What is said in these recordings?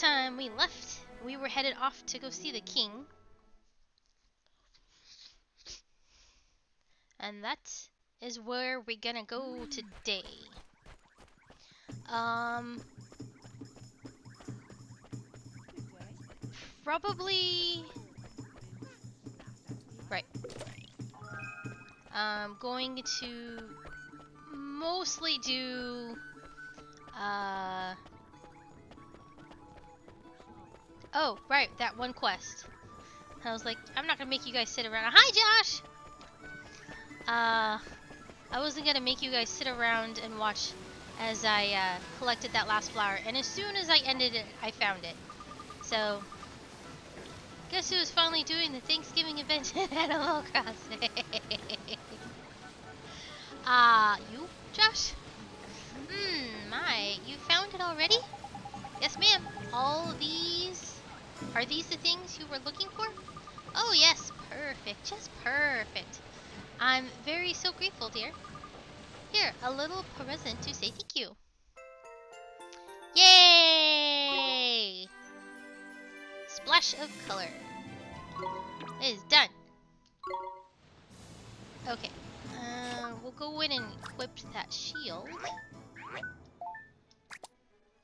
time we left, we were headed off to go see the king. And that is where we're gonna go today. Probably... Right. I'm going to mostly do... Oh, right, that one quest. I was like, I'm not gonna make you guys sit around. Hi, Josh! I wasn't gonna make you guys sit around and watch as I collected that last flower, and as soon as I ended it, I found it. So, guess who was finally doing the Thanksgiving event in Animal Crossing? You, Josh? My, you found it already? Yes, ma'am. All these, are these the things you were looking for? Oh, yes, perfect, just perfect. I'm so grateful, dear. Here, a little present to say thank you. Yay! Splash of color. It is done. Okay. We'll go in and equip that shield.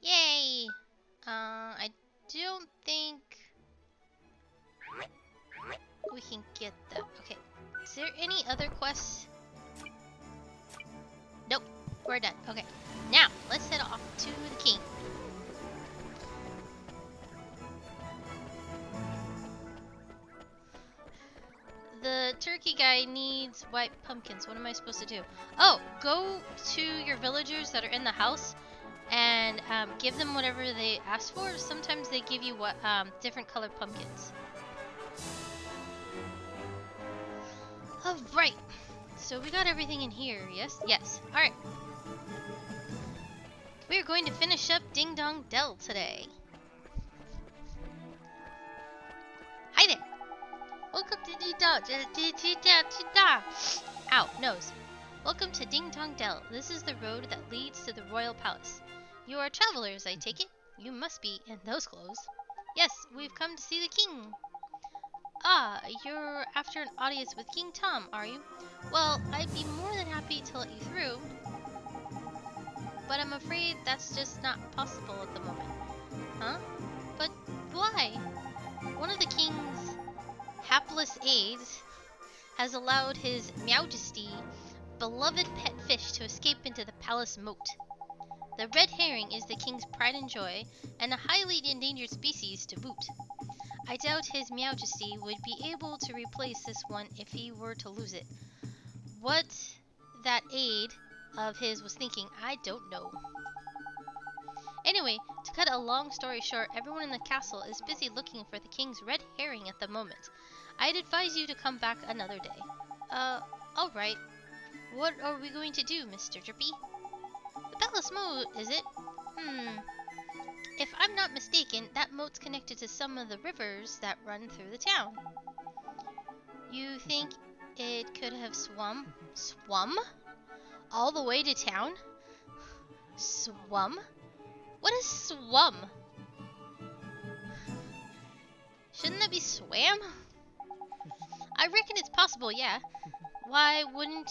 Yay! I don't think we can get that. Okay. Is there any other quests? Nope. We're done. Okay. Now, let's head off to the king. The turkey guy needs white pumpkins. What am I supposed to do? Oh, go to your villagers that are in the house and give them whatever they ask for. Sometimes they give you what different colored pumpkins. Alright. So we got everything in here, yes? Yes. Alright. We're going to finish up Ding Dong Dell today. Hi there! Welcome to Ding Dong. Ow, nose. Welcome to Ding Dong Dell. This is the road that leads to the royal palace. You are travelers, I take it? You must be in those clothes. Yes, we've come to see the king. Ah, you're after an audience with King Tom, are you? Well, I'd be more than happy to let you through. But I'm afraid that's just not possible at the moment. Huh? But why? One of the king's hapless aides has allowed his Majesty beloved pet fish to escape into the palace moat. The red herring is the king's pride and joy, and a highly endangered species to boot. I doubt his Majesty would be able to replace this one if he were to lose it. What that aide of his was thinking, I don't know. Anyway, to cut a long story short, everyone in the castle is busy looking for the king's red herring at the moment. I'd advise you to come back another day. Alright. What are we going to do, Mr. Drippy? The palace moat, is it? If I'm not mistaken, that moat's connected to some of the rivers that run through the town. You think it could have swum all the way to town? Swum? What is swum? Shouldn't that be swam? I reckon it's possible, yeah. Why wouldn't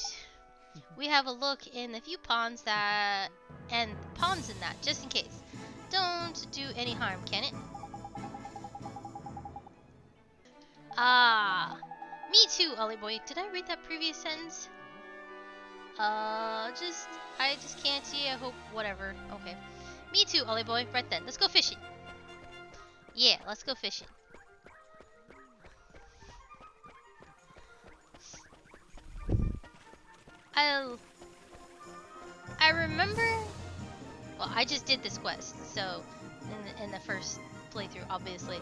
we have a look in the few ponds and ponds in that, just in case. Don't do any harm, can it? Ah, me too, Ollie boy. Did I read that previous sentence? I just can't see. I hope, whatever. Okay. Me too, Ollie boy. Right then, let's go fishing. Yeah, let's go fishing. I remember. Well, I just did this quest, so in the first playthrough, obviously.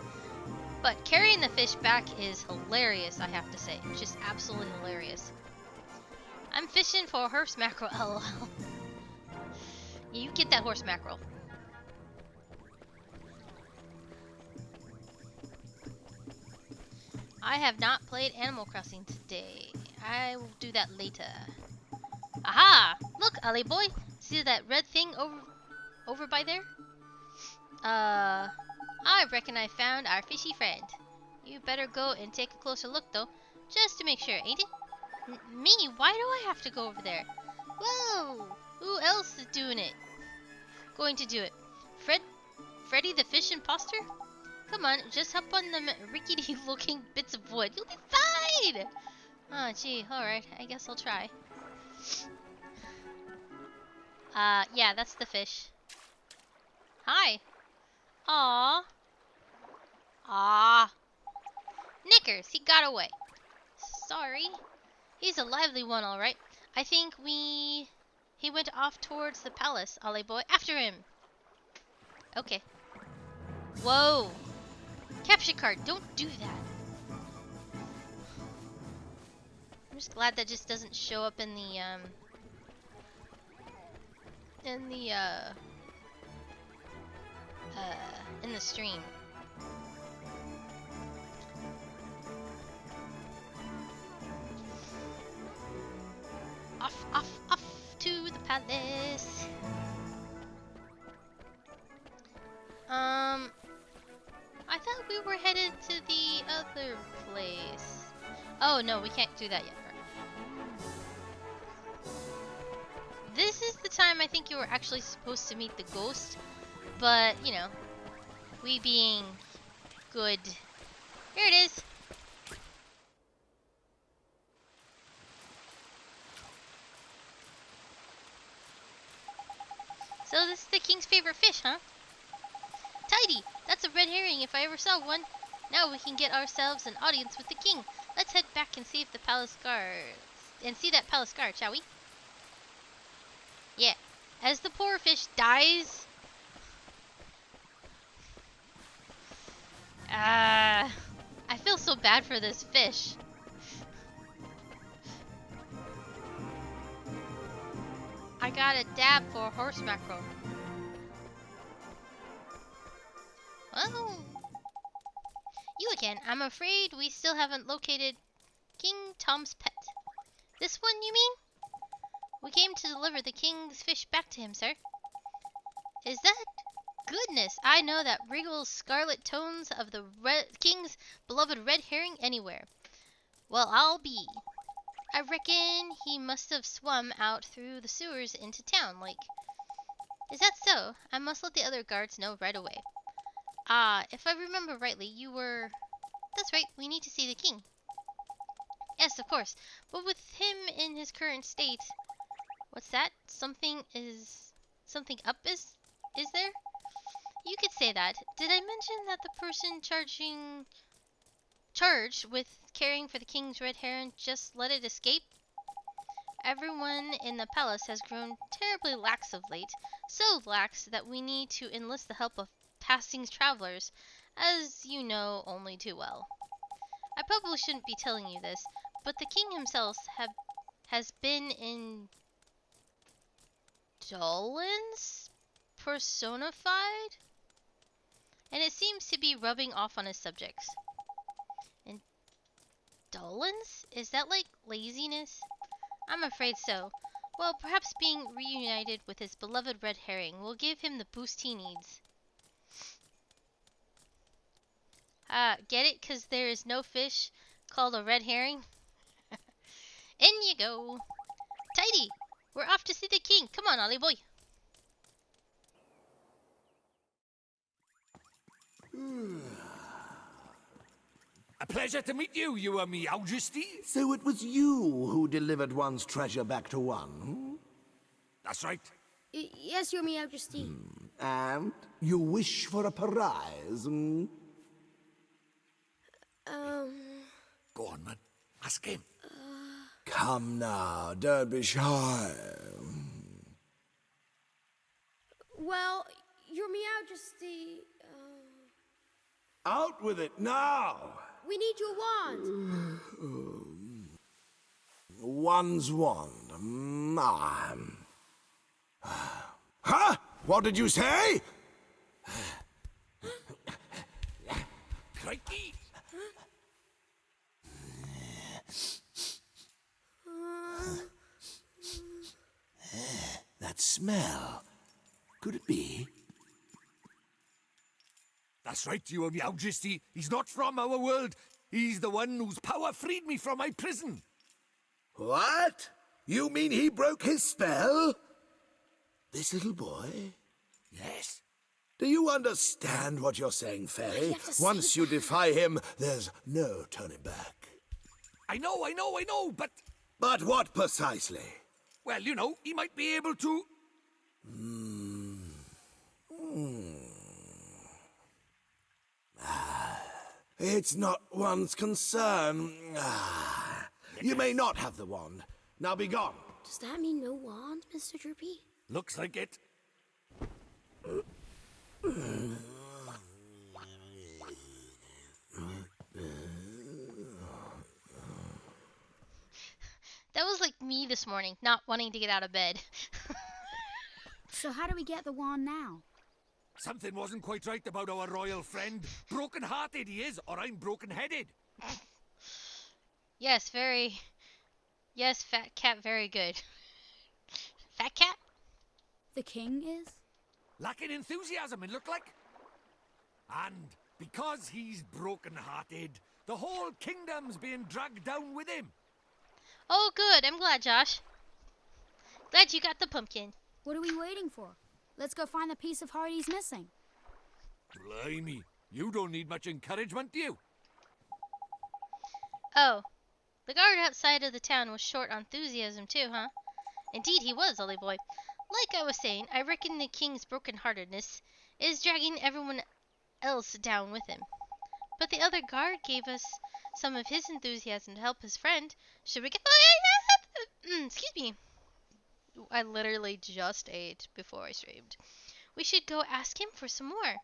But carrying the fish back is hilarious, I have to say. Just absolutely hilarious. I'm fishing for horse mackerel, lol. You get that horse mackerel. I have not played Animal Crossing today. I will do that later. Aha! Look, Ollie boy! See that red thing over by there? I reckon I found our fishy friend. You better go and take a closer look, though, just to make sure, ain't it? Me? Why do I have to go over there? Whoa! Who else is doing it? Going to do it? Freddy the fish imposter? Come on, just hop on them rickety-looking bits of wood. You'll be fine! Oh, gee, alright. I guess I'll try. Yeah, that's the fish. Hi. Aww. Ah. Knickers, he got away. Sorry. He's a lively one, alright. I think he went off towards the palace, Ollie boy. After him. Okay. Whoa. Capture card, don't do that. I'm just glad that just doesn't show up in the in the stream. Off to the palace. I thought we were headed to the other place. Oh no, we can't do that yet. This is the time I think you were actually supposed to meet the ghost, but you know, we being good. Here it is. So this is the king's favorite fish, huh? Tidy! That's a red herring if I ever saw one. Now we can get ourselves an audience with the king. Let's head back and see if the palace guards see that palace guard, shall we? Yeah. As the poor fish dies. I feel so bad for this fish. I got a dab for horse mackerel. Oh. You again. I'm afraid we still haven't located King Tom's pet. This one, you mean? We came to deliver the king's fish back to him, sir. Is that? Goodness, I know that regal scarlet tones of the king's beloved red herring anywhere. Well, I'll be. I reckon he must have swum out through the sewers into town, like. Is that so? I must let the other guards know right away. If I remember rightly, you were... That's right, we need to see the king. Yes, of course, but with him in his current state... What's that? Something up is there? You could say that. Did I mention that the person charged with caring for the king's red heron just let it escape? Everyone in the palace has grown terribly lax of late, so lax that we need to enlist the help of passing travelers, as you know only too well. I probably shouldn't be telling you this, but the king himself has been in Dolan's personified, and it seems to be rubbing off on his subjects. And Dolan's? Is that like laziness? I'm afraid so. Well, perhaps being reunited with his beloved red herring will give him the boost he needs. Get it? 'Cause there is no fish called a red herring? In you go. Tidy! We're off to see the king. Come on, Ollie boy. A pleasure to meet you, Your Majesty. So it was you who delivered one's treasure back to one, hmm? That's right. Yes, Your Majesty. And you wish for a prize, hmm? Go on, man. Ask him. Come now, don't be shy. Well, Your Majesty, Out with it now! we need your wand. One's wand. Huh? What did you say? Crikey! That smell. Could it be? That's right, your Majesty. He's not from our world. He's the one whose power freed me from my prison. What? You mean he broke his spell? This little boy? Yes. Do you understand what you're saying, Fairy? have to Once say you defy him, there's no turning back. I know, but... But what precisely? Well, you know, he might be able to... It's not one's concern. You may not have the wand. Now be gone. Does that mean no wand, Mr. Drippy? Looks like it. That was like me this morning, not wanting to get out of bed. So how do we get the wand now? Something wasn't quite right about our royal friend. Broken-hearted he is, or I'm broken-headed. Yes, very... Yes, Fat Cat, very good. Fat Cat? The king is? Lacking enthusiasm, it looked like. And because he's broken-hearted, the whole kingdom's being dragged down with him. Oh, good. I'm glad, Josh. Glad you got the pumpkin. What are we waiting for? Let's go find the piece of heart he's missing. Blimey, you don't need much encouragement, do you? Oh, the guard outside of the town was short on enthusiasm too, huh? Indeed he was, Ollie boy. Like I was saying, I reckon the king's broken-heartedness is dragging everyone else down with him. But the other guard gave us some of his enthusiasm to help his friend. Should we get... excuse me. I literally just ate before I streamed. We should go ask him for some more.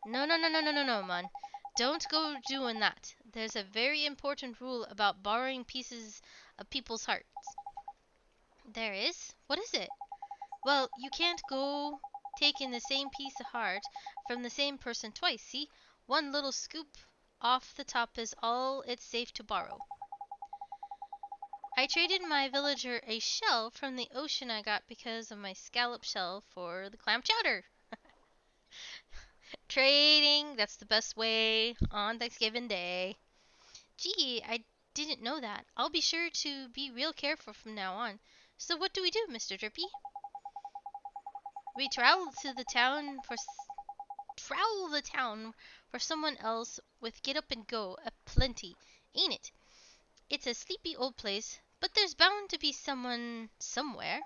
No, man. Don't go doing that. There's a very important rule about borrowing pieces of people's hearts. There is? What is it? Well, you can't go taking the same piece of heart from the same person twice, see? One little scoop off the top is all it's safe to borrow. I traded my villager a shell from the ocean I got because of my scallop shell for the clam chowder. Trading, that's the best way on Thanksgiving Day. Gee, I didn't know that. I'll be sure to be real careful from now on. So what do we do, Mr. Drippy? We travel the town for someone else with get up and go aplenty, ain't it? It's a sleepy old place, but there's bound to be someone somewhere.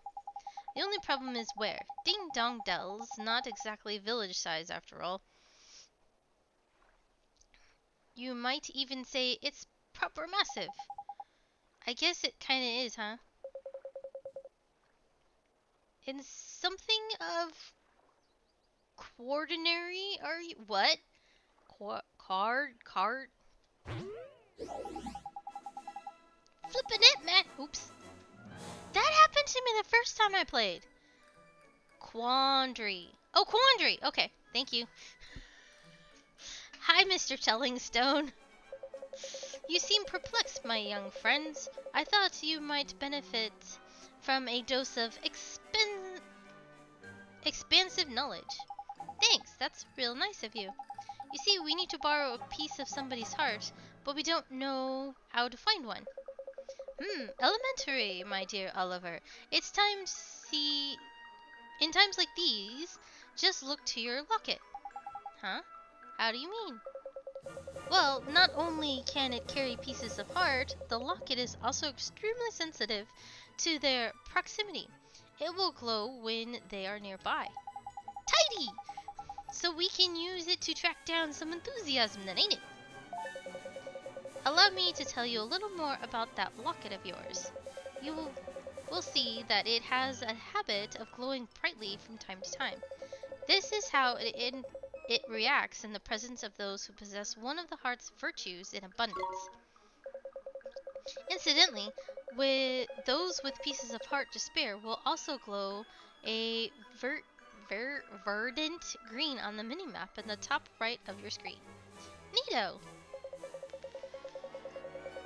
The only problem is where. Ding Dong Dell's not exactly village size after all. You might even say it's proper massive. I guess it kinda is, huh? In something of quaternary, are you? What? Card? Flippin' it, man. Oops. That happened to me the first time I played. Quandary. Oh, quandary. Okay, thank you. Hi, Mr. Tellingstone. You seem perplexed, my young friends. I thought you might benefit from a dose of expansive knowledge. Thanks, that's real nice of you. You see, we need to borrow a piece of somebody's heart, but we don't know how to find one. Elementary, my dear Oliver. It's time to see... In times like these, just look to your locket. Huh? How do you mean? Well, not only can it carry pieces of heart, the locket is also extremely sensitive to their proximity. It will glow when they are nearby. Tidy! So we can use it to track down some enthusiasm then, ain't it? Allow me to tell you a little more about that locket of yours. You will see that it has a habit of glowing brightly from time to time. This is how it reacts in the presence of those who possess one of the heart's virtues in abundance. Incidentally, those with pieces of heart to spare will also glow a verdant green on the minimap in the top right of your screen. Neato!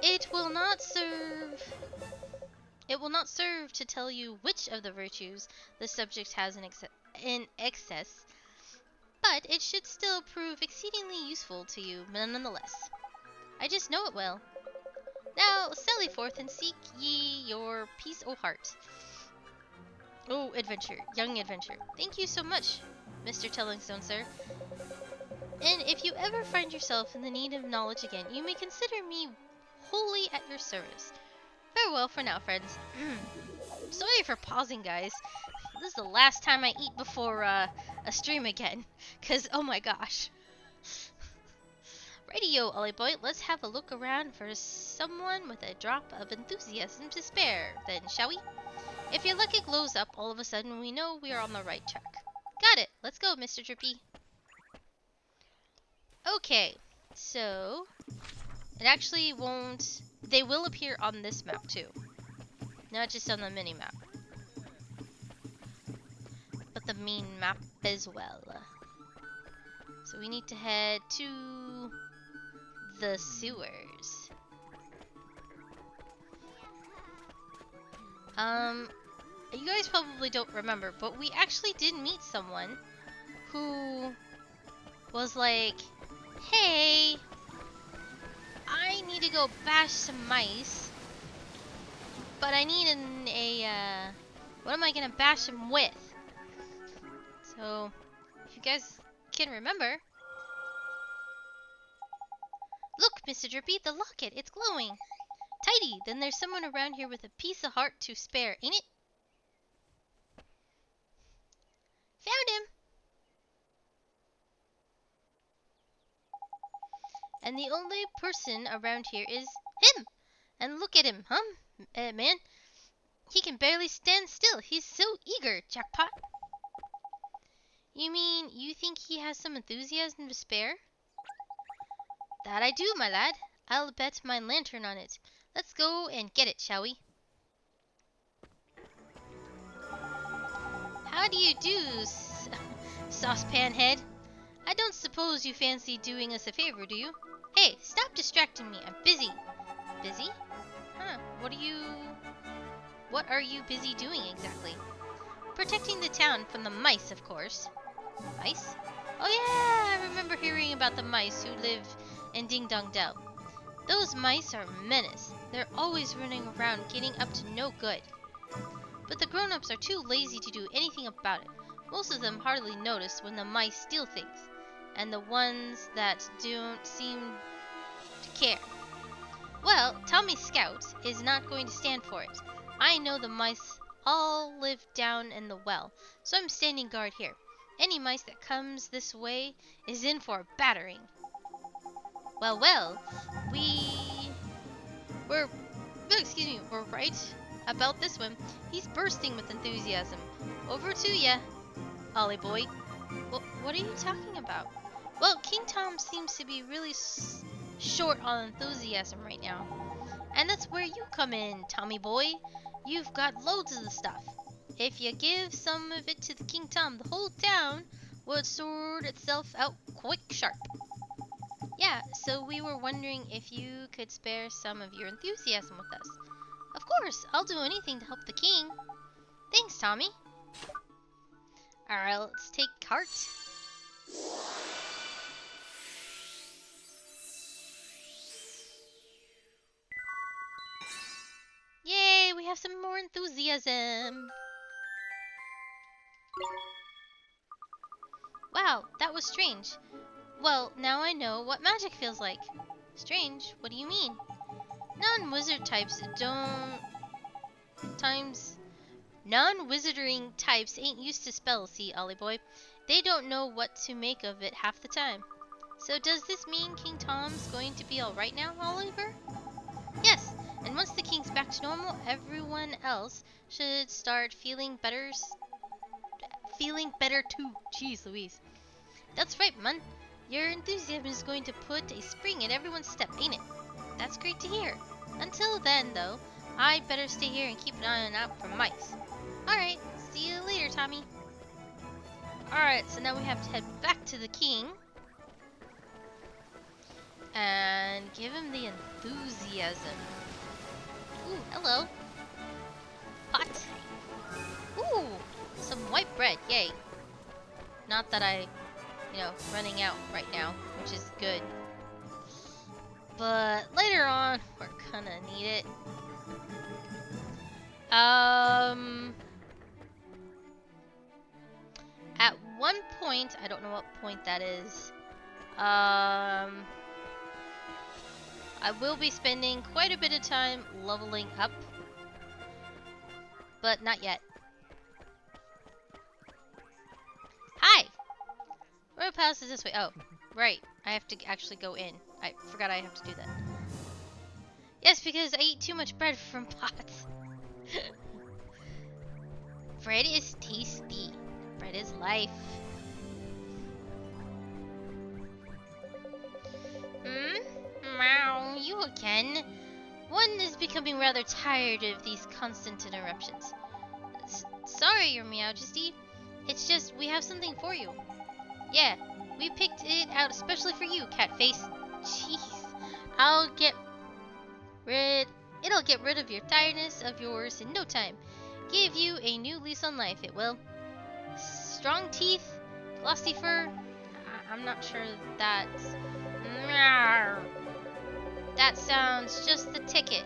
It will not serve to tell you which of the virtues the subject has in excess, but it should still prove exceedingly useful to you nonetheless. I just know it will. Now sally forth and seek ye your peace o' heart. Oh, adventure, young adventure. Thank you so much, Mr. Tellingstone, sir. And if you ever find yourself in the need of knowledge again, you may consider me wholly at your service. Farewell for now, friends. Sorry for pausing, guys. This is the last time I eat before a stream again. Cause, oh my gosh. Radio, Ollie boy, let's have a look around for someone with a drop of enthusiasm to spare, then, shall we? If your lucky glows up all of a sudden, we know we are on the right track. Got it. Let's go, Mr. Drippy. Okay, so it actually won't. They will appear on this map too, not just on the mini map, but the main map as well. So we need to head to the sewers. You guys probably don't remember, but we actually did meet someone who was like, hey, I need to go bash some mice, but I need what am I gonna bash them with? So, if you guys can remember. Look, Mr. Drippy, the locket, it's glowing. Tidy, then there's someone around here with a piece of heart to spare, ain't it? Found him! And the only person around here is him! And look at him, man? He can barely stand still. He's so eager, Jackpot. You mean you think he has some enthusiasm to spare? That I do, my lad. I'll bet my lantern on it. Let's go and get it, shall we? How do you do, saucepan head? I don't suppose you fancy doing us a favor, do you? Hey, stop distracting me. I'm busy. Busy? Huh, what are you busy doing exactly? Protecting the town from the mice, of course. Mice? Oh yeah, I remember hearing about the mice who live in Ding Dong Dell. Those mice are a menace. They're always running around getting up to no good. But the grown-ups are too lazy to do anything about it. Most of them hardly notice when the mice steal things, and the ones that don't seem to care. Well, Tommy Scout is not going to stand for it. I know the mice all live down in the well, so I'm standing guard here. Any mice that comes this way is in for a battering. Well, we're right about this one. He's bursting with enthusiasm. Over to ya, Ollie boy. What are you talking about? Well, King Tom seems to be really short on enthusiasm right now. And that's where you come in, Tommy boy. You've got loads of the stuff. If you give some of it to the King Tom, the whole town would sort itself out quick sharp. Yeah, so we were wondering if you could spare some of your enthusiasm with us. Of course, I'll do anything to help the king. Thanks, Tommy. Alright, let's take cart. Yay, we have some more enthusiasm. Wow, that was strange. Well, now I know what magic feels like. Strange? What do you mean? Non-wizarding types ain't used to spells, see, Ollie boy. They don't know what to make of it half the time. So does this mean King Tom's going to be alright now, Oliver? Yes, and once the king's back to normal, everyone else should start feeling better too. Jeez Louise. That's right, man. Your enthusiasm is going to put a spring in everyone's step, ain't it? That's great to hear. Until then, though, I'd better stay here and keep an eye out for mice. Alright, see you later, Tommy. Alright, so now we have to head back to the king. And give him the enthusiasm. Ooh, hello. Pot. Ooh, some white bread, yay. Not that I running out right now, which is good. But later on, we're gonna need it. At one point, I don't know what point that is. I will be spending quite a bit of time leveling up, but not yet. Hi! Road pass is this way. Oh, right. I have to actually go in. I forgot I have to do that. Yes, because I eat too much bread from pots. Bread is tasty. Bread is life. Meow, you again. One is becoming rather tired of these constant interruptions. Sorry, Your Majesty. It's just we have something for you. Yeah, we picked it out especially for you, Catface. Jeez. It'll get rid of your tiredness of yours in no time. Give you a new lease on life, it will. Strong teeth, glossy fur. I'm not sure that's... That sounds just the ticket.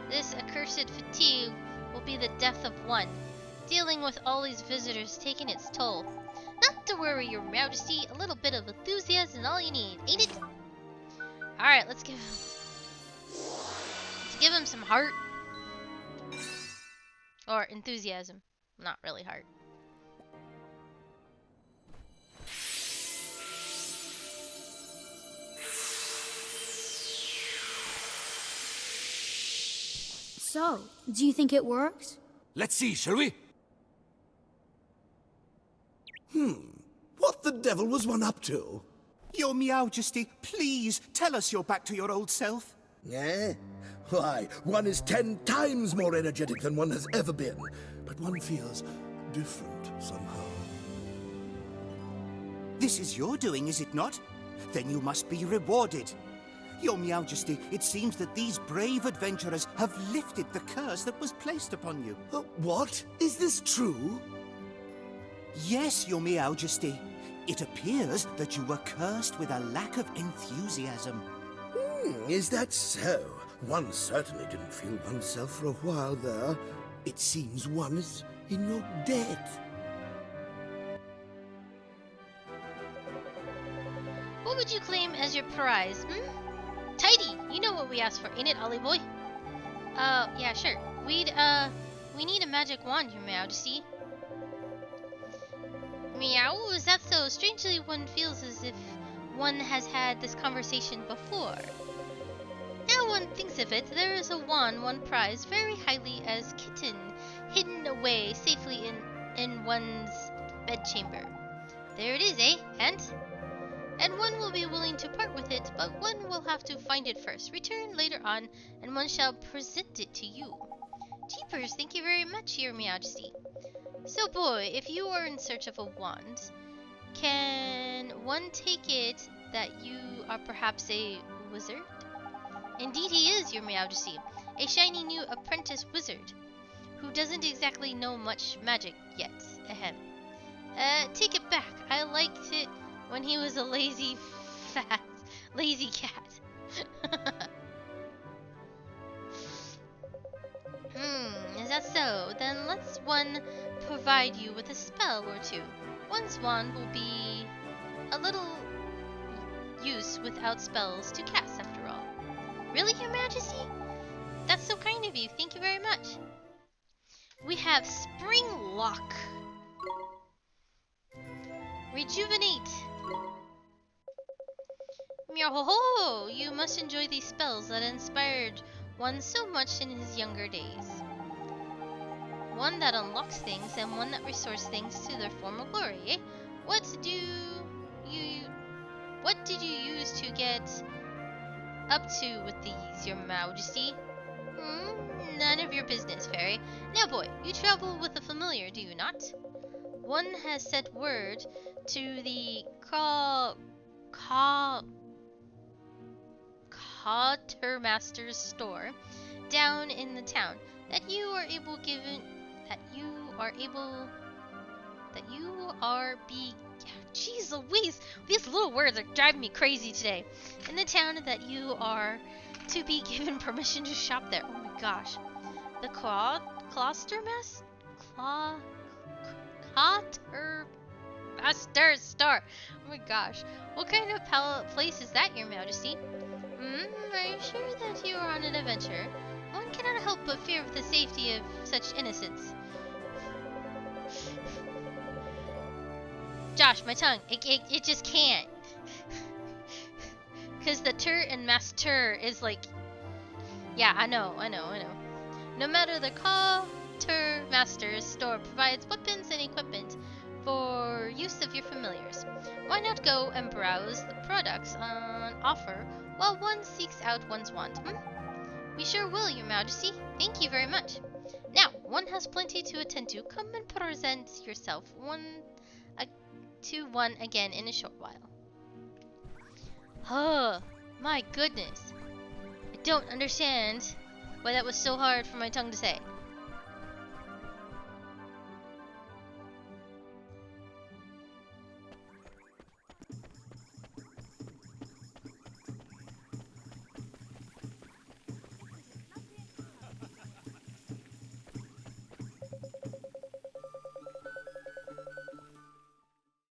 This accursed fatigue will be the death of one. Dealing with all these visitors taking its toll. Not to worry, Your Majesty. A little bit of enthusiasm is all you need, ain't it? Alright, let's give him some heart. Or enthusiasm. Not really heart. So, do you think it works? Let's see, shall we? What the devil was one up to? Your Majesty, please tell us you're back to your old self. Eh? Why, one is 10 times more energetic than one has ever been. But one feels different somehow. This is your doing, is it not? Then you must be rewarded. Your Majesty, it seems that these brave adventurers have lifted the curse that was placed upon you. What? Is this true? Yes, Your Majesty. It appears that you were cursed with a lack of enthusiasm. Is that so? One certainly didn't feel oneself for a while there. It seems one is in your debt. What would you claim as your prize, Tidy! You know what we asked for, ain't it, Ollie boy? Yeah, sure. We need a magic wand, Your Majesty. Meow, is that so? Strangely, one feels as if one has had this conversation before. Now one thinks of it, there is a wand one prized very highly as kitten, hidden away safely in one's bedchamber. There it is, eh? And one will be willing to part with it, but one will have to find it first. Return later on, and one shall present it to you. Jeepers, thank you very much, Your Majesty. So, boy, if you are in search of a wand, can one take it that you are perhaps a wizard? Indeed he is, Your Majesty. A shiny new apprentice wizard, who doesn't exactly know much magic yet. Ahem. Take it back. I liked it when he was a lazy cat. Is that so? Then let's one provide you with a spell or two. One's wand will be a little use without spells to cast after all. Really, Your Majesty? That's so kind of you. Thank you very much. We have Spring Lock. Rejuvenate. Meow ho ho! You must enjoy these spells that inspired one so much in his younger days. One that unlocks things and one that restores things to their former glory, eh? What did you use to get up to with these, Your Majesty? None of your business, Fairy. Now, boy, you travel with a familiar, do you not? One has sent word to the Quartermaster's store down in the town that you are be Yeah, jeez Louise, these little words are driving me crazy today. In the town that you are to be given permission to shop there. Oh my gosh. The Closter Mess? Master Store. Oh my gosh. What kind of place is that, Your Majesty? Are you sure that you are on an adventure? One cannot help but fear for the safety of such innocents. Josh, my tongue. It just can't. Because the tur and master is like... Yeah, I know. No matter the Master's store provides weapons and equipment for use of your familiars. Why not go and browse the products on offer while one seeks out one's want? We sure will, Your Majesty. Thank you very much. Now, one has plenty to attend to. Come and present yourself to one again in a short while. Oh, my goodness. I don't understand why that was so hard for my tongue to say.